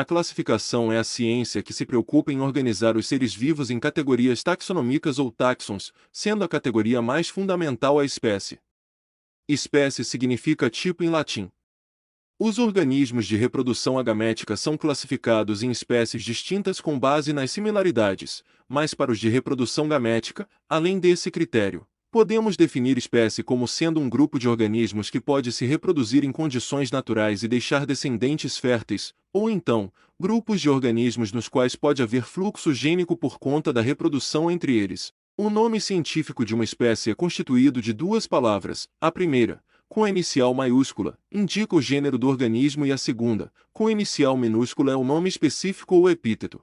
A classificação é a ciência que se preocupa em organizar os seres vivos em categorias taxonômicas ou táxons, sendo a categoria mais fundamental a espécie. Espécie significa tipo em latim. Os organismos de reprodução agamética são classificados em espécies distintas com base nas similaridades, mas para os de reprodução gamética, além desse critério, podemos definir espécie como sendo um grupo de organismos que pode se reproduzir em condições naturais e deixar descendentes férteis, ou então, grupos de organismos nos quais pode haver fluxo gênico por conta da reprodução entre eles. O nome científico de uma espécie é constituído de duas palavras. A primeira, com a inicial maiúscula, indica o gênero do organismo e a segunda, com a inicial minúscula é o nome específico ou epíteto.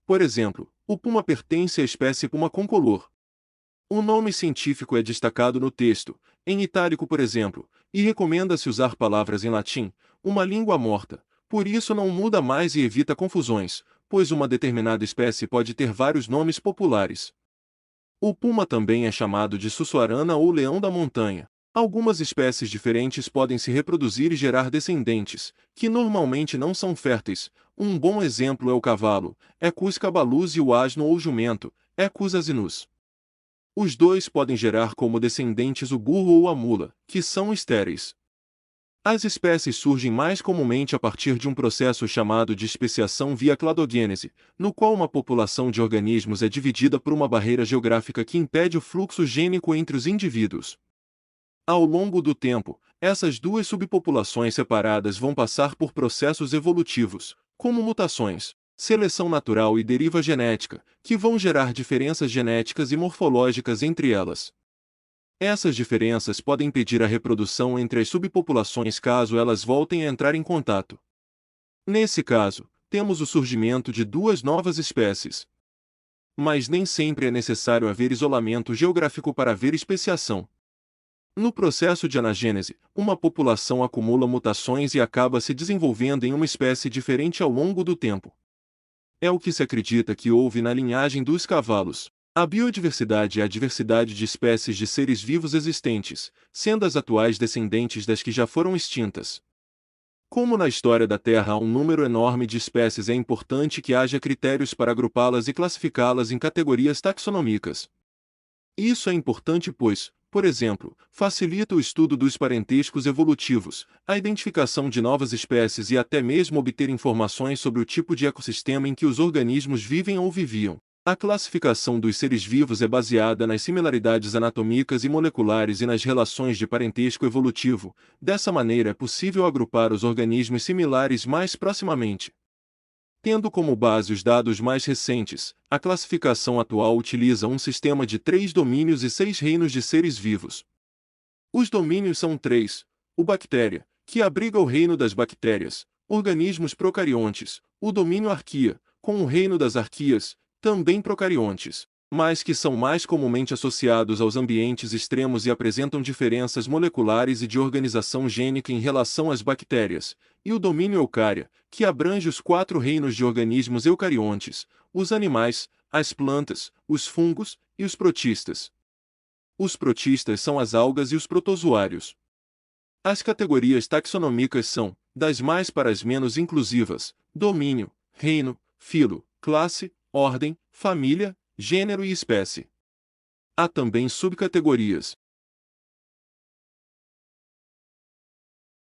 Por exemplo, o puma pertence à espécie Puma concolor. O nome científico é destacado no texto, em itálico por exemplo, e recomenda-se usar palavras em latim, uma língua morta, por isso não muda mais e evita confusões, pois uma determinada espécie pode ter vários nomes populares. O puma também é chamado de sussuarana ou leão da montanha. Algumas espécies diferentes podem se reproduzir e gerar descendentes, que normalmente não são férteis. Um bom exemplo é o cavalo, Equus cabalus, e o asno ou jumento, Equus asinus. Os dois podem gerar como descendentes o burro ou a mula, que são estéreis. As espécies surgem mais comumente a partir de um processo chamado de especiação via cladogênese, no qual uma população de organismos é dividida por uma barreira geográfica que impede o fluxo gênico entre os indivíduos. Ao longo do tempo, essas duas subpopulações separadas vão passar por processos evolutivos, como mutações, seleção natural e deriva genética, que vão gerar diferenças genéticas e morfológicas entre elas. Essas diferenças podem impedir a reprodução entre as subpopulações caso elas voltem a entrar em contato. Nesse caso, temos o surgimento de duas novas espécies. Mas nem sempre é necessário haver isolamento geográfico para haver especiação. No processo de anagênese, uma população acumula mutações e acaba se desenvolvendo em uma espécie diferente ao longo do tempo. É o que se acredita que houve na linhagem dos cavalos. A biodiversidade é a diversidade de espécies de seres vivos existentes, sendo as atuais descendentes das que já foram extintas. Como na história da Terra há um número enorme de espécies, é importante que haja critérios para agrupá-las e classificá-las em categorias taxonômicas. Isso é importante pois, por exemplo, facilita o estudo dos parentescos evolutivos, a identificação de novas espécies e até mesmo obter informações sobre o tipo de ecossistema em que os organismos vivem ou viviam. A classificação dos seres vivos é baseada nas similaridades anatomicas e moleculares e nas relações de parentesco evolutivo. Dessa maneira é possível agrupar os organismos similares mais proximamente. Tendo como base os dados mais recentes, a classificação atual utiliza um sistema de 3 domínios e 6 reinos de seres vivos. Os domínios são 3: o bactéria, que abriga o reino das bactérias, organismos procariontes, o domínio arquia, com o reino das arquias, também procariontes, mas que são mais comumente associados aos ambientes extremos e apresentam diferenças moleculares e de organização gênica em relação às bactérias, e o domínio eucária, que abrange os 4 reinos de organismos eucariontes, os animais, as plantas, os fungos e os protistas. Os protistas são as algas e os protozoários. As categorias taxonômicas são, das mais para as menos inclusivas, domínio, reino, filo, classe, ordem, família, gênero e espécie. Há também subcategorias.